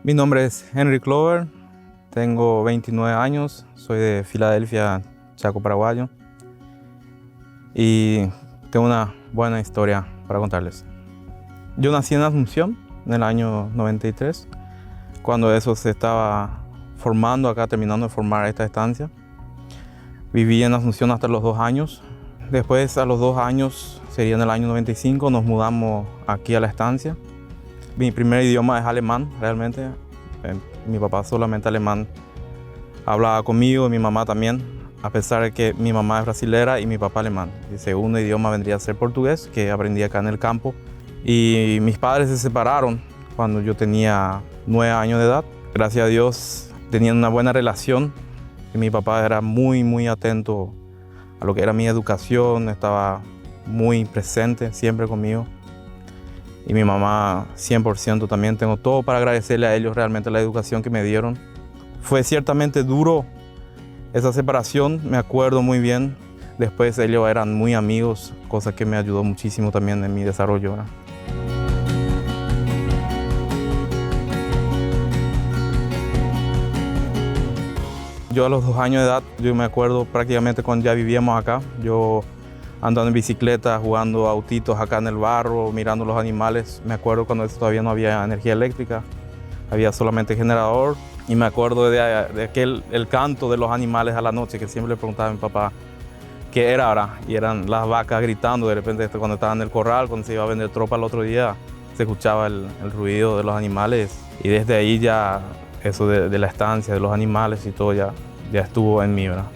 Mi nombre es Henry Clover, tengo 29 años, soy de Filadelfia, Chaco, paraguayo, y tengo una buena historia para contarles. Yo nací en Asunción en el año 93, cuando eso se estaba formando acá, terminando de formar esta estancia. Viví en Asunción hasta los 2 años. Después, a los 2 años, sería en el año 95, nos mudamos aquí a la estancia. Mi primer idioma es alemán, realmente. Mi papá solamente alemán hablaba conmigo y mi mamá también, a pesar de que mi mamá es brasilera y mi papá alemán. El segundo idioma vendría a ser portugués, que aprendí acá en el campo. Y mis padres se separaron cuando yo tenía 9 años de edad. Gracias a Dios tenían una buena relación y mi papá era muy atento a lo que era mi educación, estaba muy presente siempre conmigo. Y mi mamá 100% también, tengo todo para agradecerle a ellos realmente la educación que me dieron. Fue ciertamente duro esa separación, me acuerdo muy bien. Después ellos eran muy amigos, cosa que me ayudó muchísimo también en mi desarrollo, ¿verdad? Yo a los 2 años de edad, yo me acuerdo prácticamente cuando ya vivíamos acá, yo andando en bicicleta, jugando autitos acá en el barro, mirando los animales. Me acuerdo cuando todavía no había energía eléctrica, había solamente generador. Y me acuerdo de aquel, el canto de los animales a la noche, que siempre le preguntaba a mi papá qué era ahora. Y eran las vacas gritando, de repente cuando estaba en el corral, cuando se iba a vender tropa el otro día, se escuchaba el ruido de los animales. Y desde ahí ya eso de la estancia, de los animales y todo ya estuvo en mí, ¿verdad?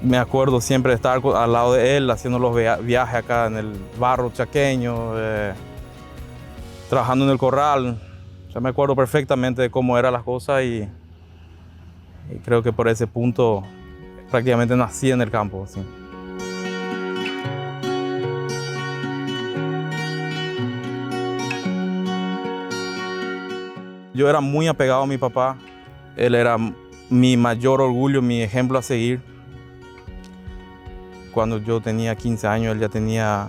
Me acuerdo siempre de estar al lado de él, haciendo los viajes acá en el barro chaqueño, trabajando en el corral. Ya me acuerdo perfectamente de cómo eran las cosas y creo que por ese punto prácticamente nací en el campo. Sí. Yo era muy apegado a mi papá. Él era mi mayor orgullo, mi ejemplo a seguir. Cuando yo tenía 15 años, él ya tenía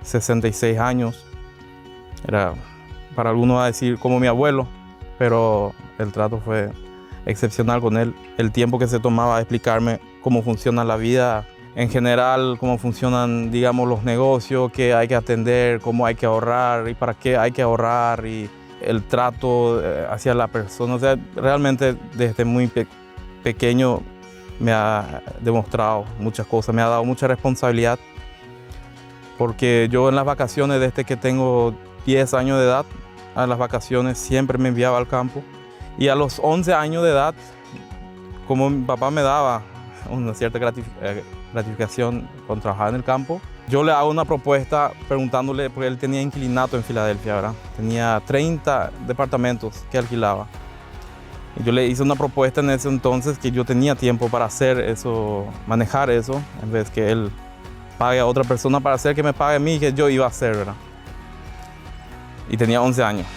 66 años. Era, para algunos va a decir, como mi abuelo, pero el trato fue excepcional con él. El tiempo que se tomaba a explicarme cómo funciona la vida en general, cómo funcionan, digamos, los negocios, qué hay que atender, cómo hay que ahorrar y para qué hay que ahorrar, y el trato hacia la persona. O sea, realmente desde muy pequeño me ha demostrado muchas cosas, me ha dado mucha responsabilidad, porque yo en las vacaciones, desde que tengo 10 años de edad, a las vacaciones siempre me enviaba al campo. Y a los 11 años de edad, como mi papá me daba una cierta gratificación con trabajar en el campo, yo le hago una propuesta preguntándole, porque él tenía inquilinato en Filadelfia, ¿verdad? Tenía 30 departamentos que alquilaba. Y yo le hice una propuesta en ese entonces que yo tenía tiempo para hacer eso, manejar eso, en vez que él pague a otra persona para hacer, que me pague a mí, que yo iba a hacer, ¿verdad? Y tenía 11 años.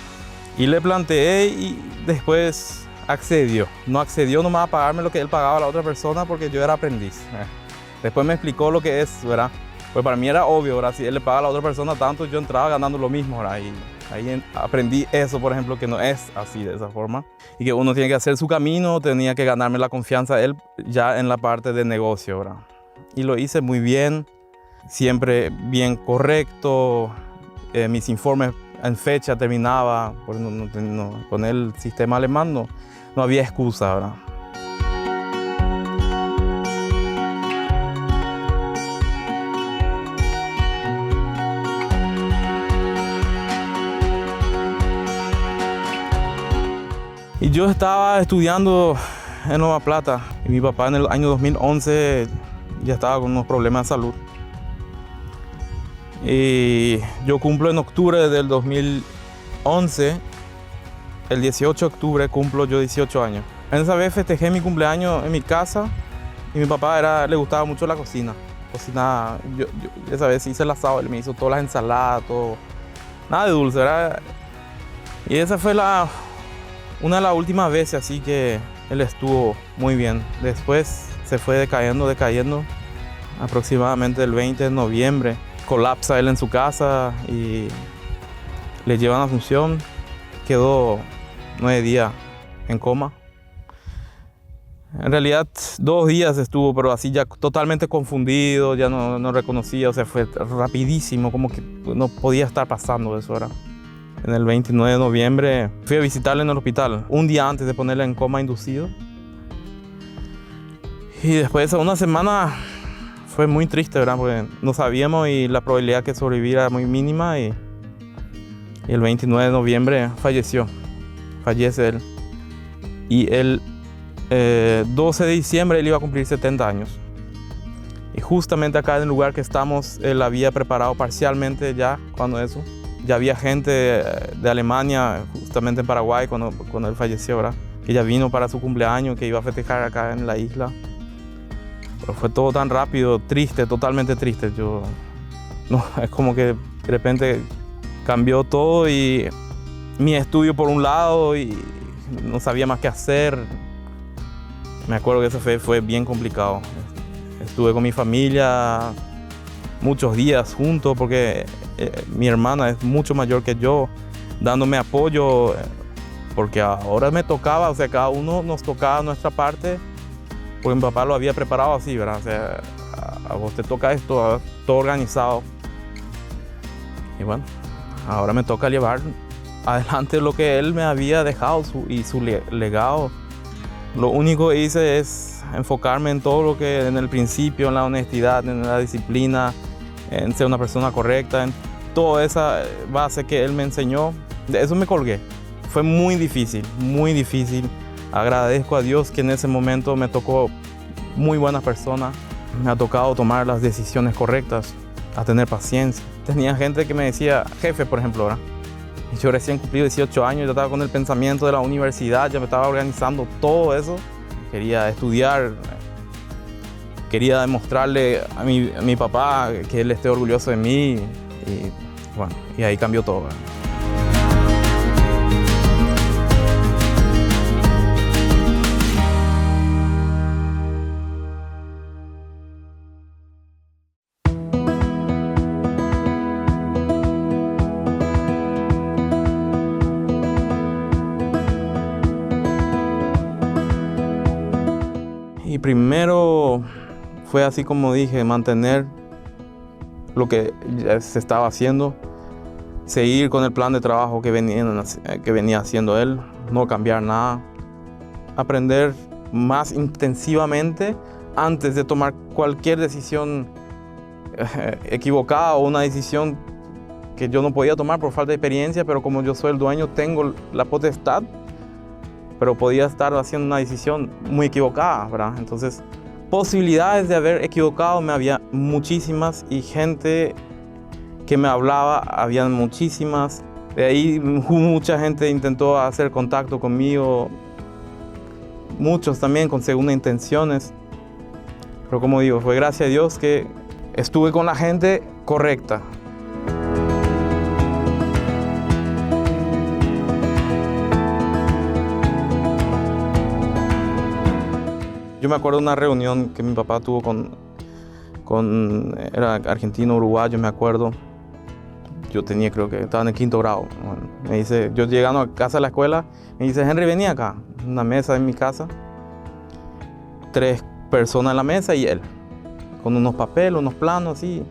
Y le planteé y después accedió. No accedió nomás a pagarme lo que él pagaba a la otra persona porque yo era aprendiz. Después me explicó lo que es, ¿verdad? Pues para mí era obvio, ¿verdad? Si él le paga a la otra persona tanto, yo entraba ganando lo mismo, ¿verdad? Y ahí aprendí eso, por ejemplo, que no es así, de esa forma. Y que uno tiene que hacer su camino, tenía que ganarme la confianza de él ya en la parte de negocio, ¿verdad? Y lo hice muy bien, siempre bien correcto. Mis informes en fecha terminaba, con el sistema alemán no había excusa, ¿verdad? Y yo estaba estudiando en Nueva Plata y mi papá en el año 2011 ya estaba con unos problemas de salud. Y yo cumplo en octubre del 2011, el 18 de octubre cumplo yo 18 años. En esa vez festejé mi cumpleaños en mi casa y mi papá le gustaba mucho la cocina. Cocinaba, yo esa vez hice el asado, él me hizo todas las ensaladas, todo. Nada de dulce, ¿verdad? Y esa fue una de las últimas veces así que él estuvo muy bien. Después se fue decayendo. Aproximadamente el 20 de noviembre colapsa él en su casa y Le llevan a Asunción, quedó 9 días en coma. En realidad 2 días estuvo, pero así ya totalmente confundido, ya no reconocía, o sea, fue rapidísimo, como que no podía estar pasando eso ahora. En el 29 de noviembre fui a visitarle en el hospital, un día antes de ponerle en coma inducido. Y después de una semana fue muy triste, ¿verdad? Porque no sabíamos y la probabilidad que sobreviviera era muy mínima y el 29 de noviembre fallece él. Y el 12 de diciembre él iba a cumplir 70 años. Y justamente acá en el lugar que estamos, él había preparado parcialmente ya cuando eso. Ya había gente de Alemania, justamente en Paraguay, cuando él falleció, ¿verdad? Que ya vino para su cumpleaños, que iba a festejar acá en la isla. Pero fue todo tan rápido, triste, totalmente triste. Es como que de repente cambió todo y mi estudio por un lado y no sabía más qué hacer. Me acuerdo que eso fue bien complicado. Estuve con mi familia muchos días juntos porque mi hermana es mucho mayor que yo, dándome apoyo, porque ahora me tocaba, o sea, cada uno nos tocaba nuestra parte, porque mi papá lo había preparado así, ¿verdad? O sea, a vos te toca esto, todo organizado. Y bueno, ahora me toca llevar adelante lo que él me había dejado y su legado. Lo único que hice es enfocarme en todo lo que en el principio, en la honestidad, en la disciplina, en ser una persona correcta, en toda esa base que él me enseñó. De eso me colgué. Fue muy difícil, muy difícil. Agradezco a Dios que en ese momento me tocó muy buenas personas. Me ha tocado tomar las decisiones correctas, a tener paciencia. Tenía gente que me decía, jefe, por ejemplo, ¿verdad? Y yo recién cumplí 18 años, ya estaba con el pensamiento de la universidad, ya me estaba organizando todo eso. Quería estudiar, quería demostrarle a mi papá que él esté orgulloso de mí. Y bueno, y ahí cambió todo, ¿verdad? Y primero fue así como dije, mantener lo que se estaba haciendo, seguir con el plan de trabajo que venía haciendo él, no cambiar nada, aprender más intensivamente antes de tomar cualquier decisión equivocada o una decisión que yo no podía tomar por falta de experiencia, pero como yo soy el dueño, tengo la potestad, pero podía estar haciendo una decisión muy equivocada, ¿verdad? Entonces, posibilidades de haber equivocado me había muchísimas y gente que me hablaba, habían muchísimas. De ahí mucha gente intentó hacer contacto conmigo, muchos también con segundas intenciones. Pero como digo, fue gracias a Dios que estuve con la gente correcta. Yo me acuerdo de una reunión que mi papá tuvo era argentino, uruguayo, me acuerdo. Yo creo que estaba en el 5º grado. Bueno, me dice, yo llegando a casa de la escuela, me dice, Henry, vení acá. Una mesa en mi casa, 3 personas en la mesa y él, con unos papeles, unos planos, así.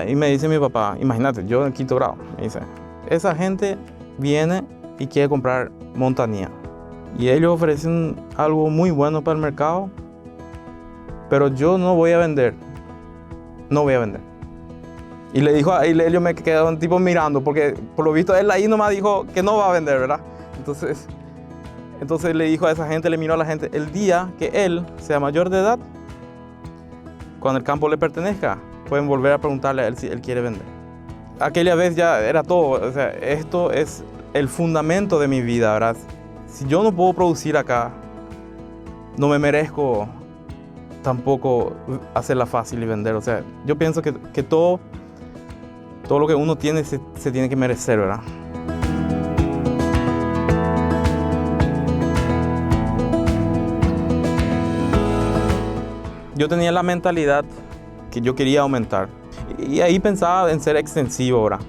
Y me dice mi papá, imagínate, yo en el 5º grado, me dice, esa gente viene y quiere comprar montañía. Y ellos ofrecen algo muy bueno para el mercado, pero yo no voy a vender. No voy a vender. Y le dijo, y ellos me quedaron tipo mirando, porque por lo visto él ahí nomás dijo que no va a vender, ¿verdad? Entonces le dijo a esa gente, le miró a la gente, el día que él sea mayor de edad, cuando el campo le pertenezca, pueden volver a preguntarle a él si él quiere vender. Aquella vez ya era todo, o sea, esto es el fundamento de mi vida, ¿verdad? Si yo no puedo producir acá, no me merezco tampoco hacerla fácil y vender. O sea, yo pienso que todo lo que uno tiene se tiene que merecer, ¿verdad? Yo tenía la mentalidad que yo quería aumentar. Y ahí pensaba en ser extensivo, ¿verdad?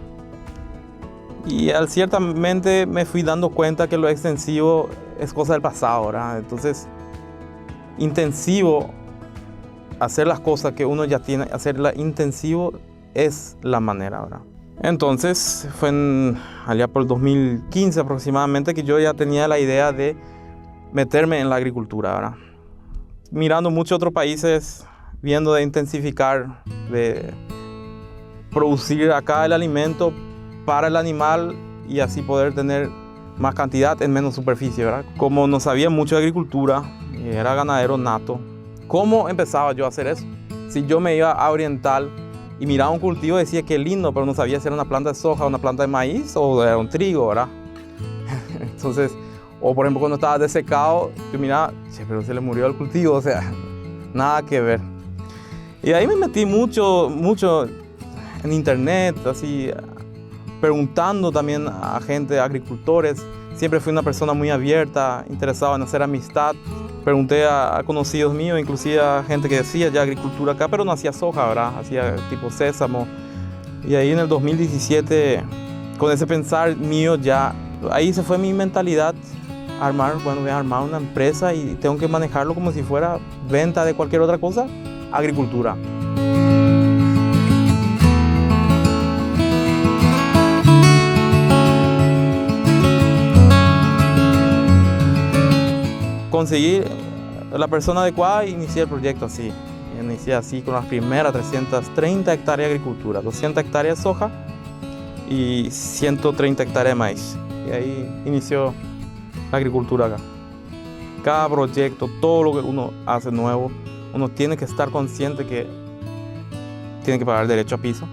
Y ciertamente me fui dando cuenta que lo extensivo es cosa del pasado, ¿verdad? Entonces, intensivo, hacer las cosas que uno ya tiene, hacerla intensivo es la manera, ¿verdad? Entonces, fue allá por el 2015 aproximadamente que yo ya tenía la idea de meterme en la agricultura, ¿verdad? Mirando muchos otros países, viendo de intensificar, de producir acá el alimento para el animal y así poder tener más cantidad en menos superficie, ¿verdad? Como no sabía mucho de agricultura, era ganadero nato, ¿cómo empezaba yo a hacer eso? Si yo me iba a Oriental y miraba un cultivo, decía que lindo, pero no sabía si era una planta de soja, una planta de maíz o era un trigo, ¿verdad? Entonces, o por ejemplo cuando estaba desecado, yo miraba, che, pero se le murió el cultivo, o sea, nada que ver. Y ahí me metí mucho en internet, así, preguntando también a gente, agricultores. Siempre fui una persona muy abierta, interesada en hacer amistad. Pregunté a conocidos míos, inclusive a gente que decía ya agricultura acá, pero no hacía soja, ¿verdad? Hacía tipo sésamo. Y ahí en el 2017, con ese pensar mío ya, ahí se fue mi mentalidad. Voy a armar una empresa y tengo que manejarlo como si fuera venta de cualquier otra cosa, agricultura. Conseguí la persona adecuada e inicié el proyecto así. Inicié así con las primeras 330 hectáreas de agricultura, 200 hectáreas de soja y 130 hectáreas de maíz. Y ahí inició la agricultura acá. Cada proyecto, todo lo que uno hace nuevo, uno tiene que estar consciente que tiene que pagar derecho a piso,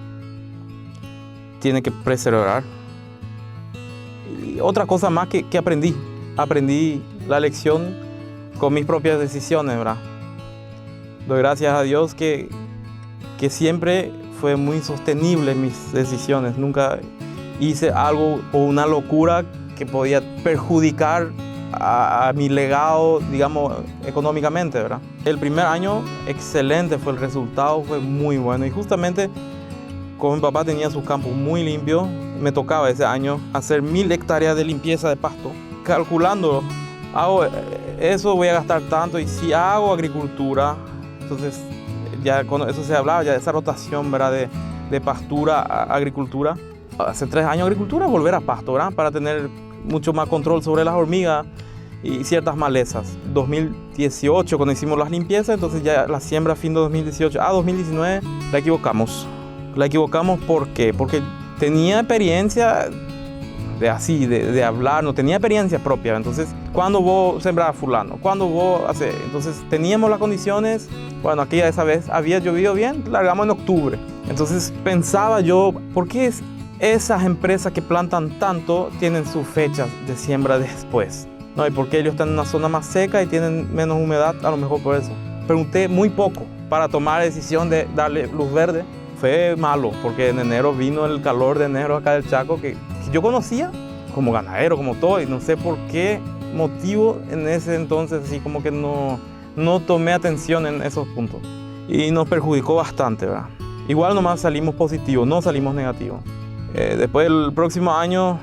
tiene que preservar. Y otra cosa más que aprendí la lección con mis propias decisiones, ¿verdad? Doy gracias a Dios que siempre fue muy sostenible en mis decisiones. Nunca hice algo o una locura que podía perjudicar a mi legado, digamos, económicamente, ¿verdad? El primer año, excelente fue el resultado, fue muy bueno. Y justamente, como mi papá tenía sus campos muy limpios, me tocaba ese año hacer 1000 hectáreas de limpieza de pasto. Calculando, hago eso, voy a gastar tanto, y si hago agricultura, entonces ya con eso se hablaba ya de esa rotación, ¿verdad? De pastura a agricultura. Hace 3 años agricultura, volver a pasto, ¿verdad? Para tener mucho más control sobre las hormigas y ciertas malezas. 2018, cuando hicimos las limpiezas, entonces ya la siembra fin de 2018 a 2019 la equivocamos. La equivocamos, ¿por qué? Porque tenía experiencia de hablar, no tenía experiencia propia. Entonces, ¿cuándo vos sembrabas fulano? ¿Cuándo vos haces? Entonces, teníamos las condiciones. Bueno, aquí esa vez había llovido bien, largamos en octubre. Entonces, pensaba yo, ¿por qué esas empresas que plantan tanto tienen sus fechas de siembra después? ¿No? ¿Y por qué ellos están en una zona más seca y tienen menos humedad? A lo mejor por eso. Pregunté muy poco para tomar la decisión de darle luz verde. Fue malo, porque en enero vino el calor de enero acá del Chaco, que yo conocía como ganadero, como todo, y no sé por qué motivo en ese entonces así como que no tomé atención en esos puntos. Y nos perjudicó bastante, ¿verdad? Igual nomás salimos positivos, no salimos negativos. Después el próximo año,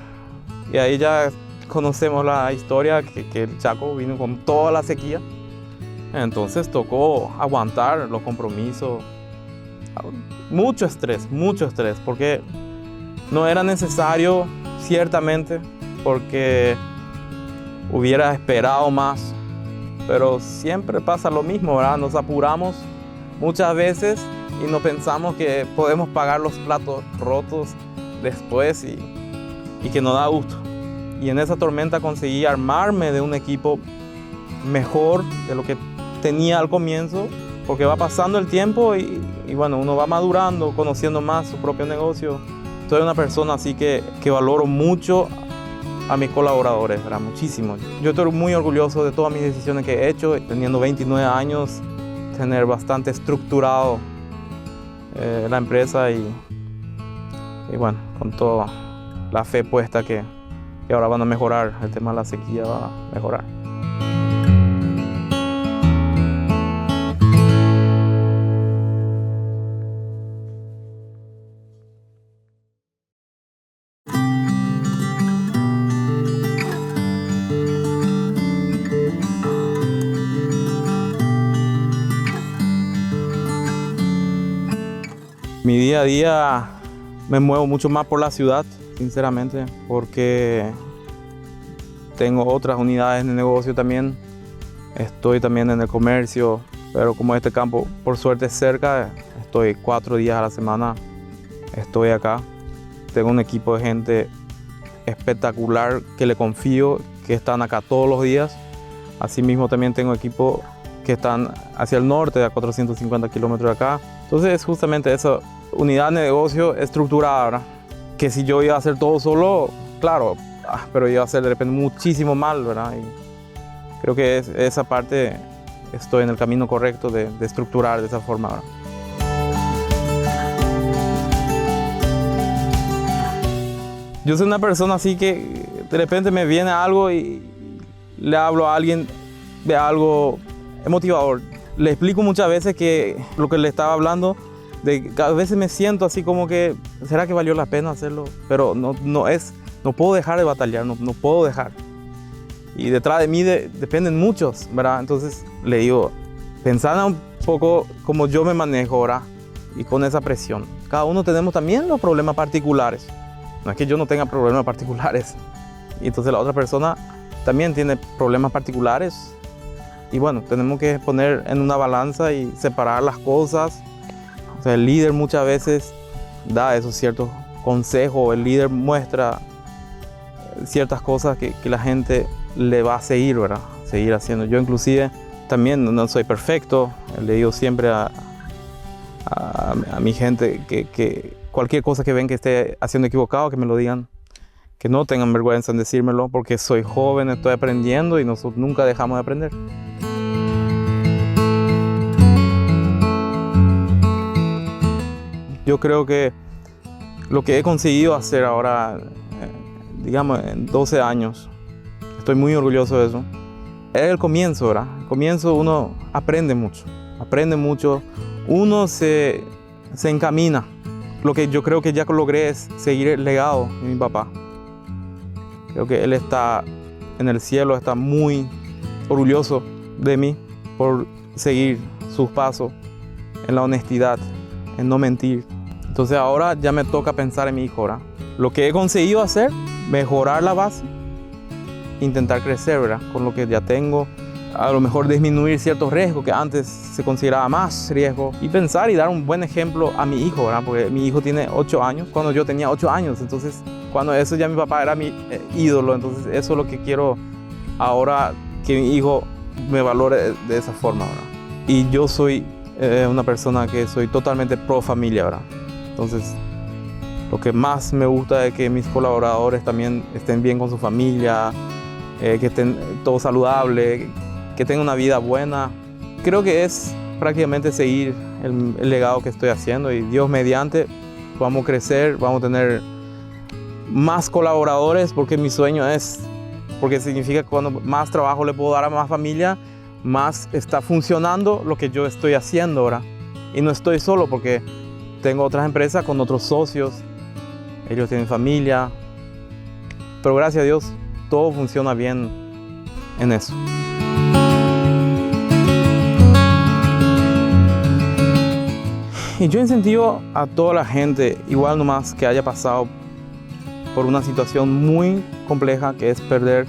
y ahí ya conocemos la historia, que el Chaco vino con toda la sequía. Entonces tocó aguantar los compromisos. Mucho estrés, porque no era necesario, ciertamente, porque hubiera esperado más, pero siempre pasa lo mismo, ¿verdad? Nos apuramos muchas veces y no pensamos que podemos pagar los platos rotos después y que nos da gusto. Y en esa tormenta conseguí armarme de un equipo mejor de lo que tenía al comienzo, porque va pasando el tiempo y bueno, uno va madurando, conociendo más su propio negocio. Soy una persona así que valoro mucho a mis colaboradores, ¿verdad? Muchísimo. Yo estoy muy orgulloso de todas mis decisiones que he hecho, teniendo 29 años, tener bastante estructurado la empresa y bueno, con toda la fe puesta que ahora van a mejorar, el tema de la sequía va a mejorar. día a día me muevo mucho más por la ciudad, sinceramente, porque tengo otras unidades de negocio también. Estoy también en el comercio, pero como este campo por suerte es cerca, estoy 4 días a la semana, estoy acá. Tengo un equipo de gente espectacular que le confío, que están acá todos los días. Asimismo también tengo equipos que están hacia el norte, a 450 kilómetros de acá. Entonces es justamente esa unidad de negocio estructurada, ¿verdad? Que si yo iba a hacer todo solo, claro, pero iba a hacer de repente muchísimo mal, ¿verdad? Y creo que esa parte estoy en el camino correcto de estructurar de esa forma, ¿verdad? Yo soy una persona así que de repente me viene algo y le hablo a alguien de algo motivador. Le explico muchas veces que lo que le estaba hablando, a veces me siento así como que, ¿será que valió la pena hacerlo? Pero no puedo dejar de batallar, no puedo dejar. Y detrás de mí dependen muchos, ¿verdad? Entonces le digo, pensad un poco como yo me manejo ahora y con esa presión. Cada uno tenemos también los problemas particulares. No es que yo no tenga problemas particulares. Y entonces la otra persona también tiene problemas particulares. Y bueno, tenemos que poner en una balanza y separar las cosas. O sea, el líder muchas veces da esos ciertos consejos. El líder muestra ciertas cosas que la gente le va a seguir, ¿verdad? Seguir haciendo. Yo inclusive también no soy perfecto. Le digo siempre a mi gente que cualquier cosa que ven que esté haciendo equivocado, que me lo digan. Que no tengan vergüenza en decírmelo, porque soy joven, estoy aprendiendo y nosotros nunca dejamos de aprender. Yo creo que lo que he conseguido hacer ahora, digamos, en 12 años, estoy muy orgulloso de eso. Es el comienzo, ¿verdad? El comienzo uno aprende mucho, uno se encamina. Lo que yo creo que ya logré es seguir el legado de mi papá. Creo que él está en el cielo, está muy orgulloso de mí por seguir sus pasos en la honestidad, en no mentir. Entonces ahora ya me toca pensar en mi hijo, ¿verdad? Lo que he conseguido hacer, mejorar la base, intentar crecer, ¿verdad? Con lo que ya tengo, a lo mejor disminuir ciertos riesgos que antes se consideraba más riesgo y pensar y dar un buen ejemplo a mi hijo, ¿verdad? Porque mi hijo tiene 8 años, cuando yo tenía 8 años, entonces cuando eso ya mi papá era mi ídolo, entonces eso es lo que quiero ahora, que mi hijo me valore de esa forma, ¿verdad? Y yo soy una persona que soy totalmente pro familia, ¿verdad? Entonces lo que más me gusta es que mis colaboradores también estén bien con su familia, que estén todos saludables, que tengan una vida buena. Creo que es prácticamente seguir el legado que estoy haciendo y Dios mediante vamos a crecer, vamos a tener más colaboradores porque mi sueño es, porque significa que cuando más trabajo le puedo dar a más familia, más está funcionando lo que yo estoy haciendo ahora. Y no estoy solo porque tengo otras empresas con otros socios, ellos tienen familia, pero gracias a Dios todo funciona bien en eso. Y yo incentivo a toda la gente, igual nomás que haya pasado por una situación muy compleja que es perder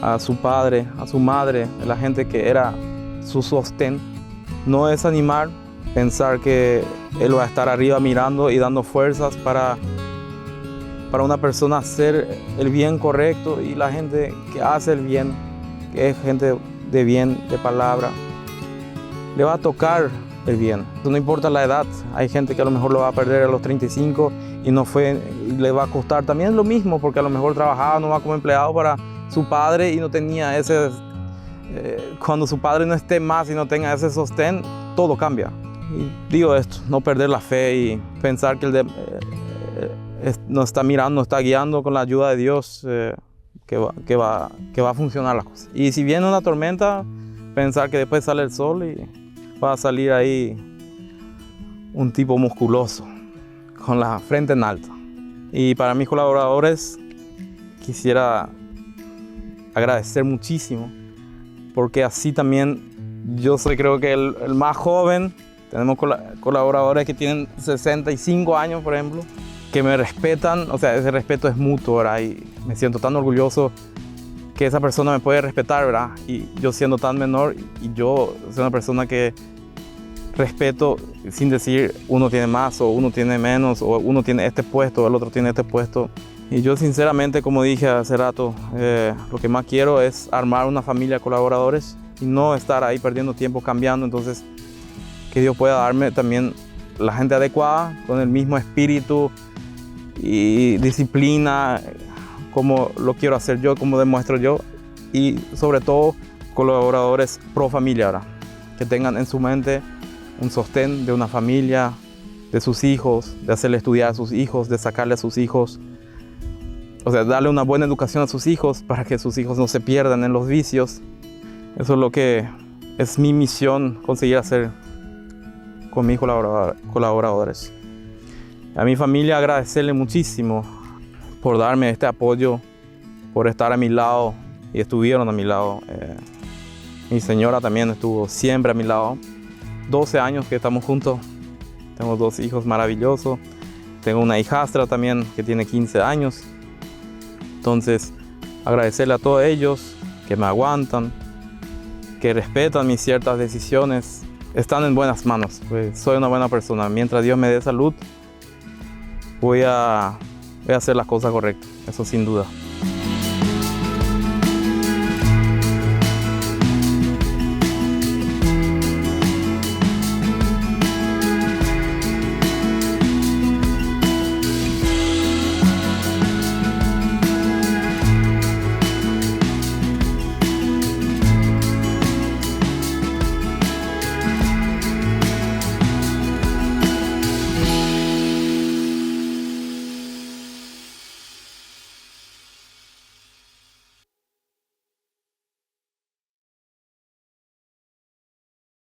a su padre, a su madre, a la gente que era su sostén. No desanimar, pensar que Él va a estar arriba mirando y dando fuerzas para una persona hacer el bien correcto, y la gente que hace el bien, que es gente de bien, de palabra, le va a tocar el bien. No importa la edad, hay gente que a lo mejor lo va a perder a los 35 y le va a costar también lo mismo, porque a lo mejor trabajaba nomás como empleado para su padre y no tenía ese, cuando su padre no esté más y no tenga ese sostén, todo cambia. Y digo esto, no perder la fe y pensar que nos está mirando, nos está guiando con la ayuda de Dios, que va a funcionar las cosas. Y si viene una tormenta, pensar que después sale el sol y va a salir ahí un tipo musculoso, con la frente en alto. Y para mis colaboradores quisiera agradecer muchísimo, porque así también yo soy, creo que el más joven, Tenemos colaboradores que tienen 65 años, por ejemplo, que me respetan. O sea, ese respeto es mutuo, ¿verdad? Y me siento tan orgulloso que esa persona me puede respetar, ¿verdad? Y yo siendo tan menor, y yo soy una persona que respeto sin decir uno tiene más o uno tiene menos, o uno tiene este puesto o el otro tiene este puesto. Y yo sinceramente, como dije hace rato, lo que más quiero es armar una familia de colaboradores y no estar ahí perdiendo tiempo cambiando. Entonces, que Dios pueda darme también la gente adecuada, con el mismo espíritu y disciplina, como lo quiero hacer yo, como demuestro yo, y sobre todo colaboradores pro familia, ¿verdad? Que tengan en su mente un sostén de una familia, de sus hijos, de hacerle estudiar a sus hijos, de sacarle a sus hijos, o sea, darle una buena educación a sus hijos para que sus hijos no se pierdan en los vicios. Eso es lo que es mi misión, conseguir hacer con mis colaboradores. A mi familia agradecerle muchísimo por darme este apoyo, por estar a mi lado y estuvieron a mi lado. Mi señora también estuvo siempre a mi lado. 12 años que estamos juntos. Tengo 2 hijos maravillosos. Tengo una hijastra también que tiene 15 años. Entonces, agradecerle a todos ellos que me aguantan, que respetan mis ciertas decisiones. Están en buenas manos. Pues soy una buena persona. Mientras Dios me dé salud, voy a hacer las cosas correctas. Eso sin duda.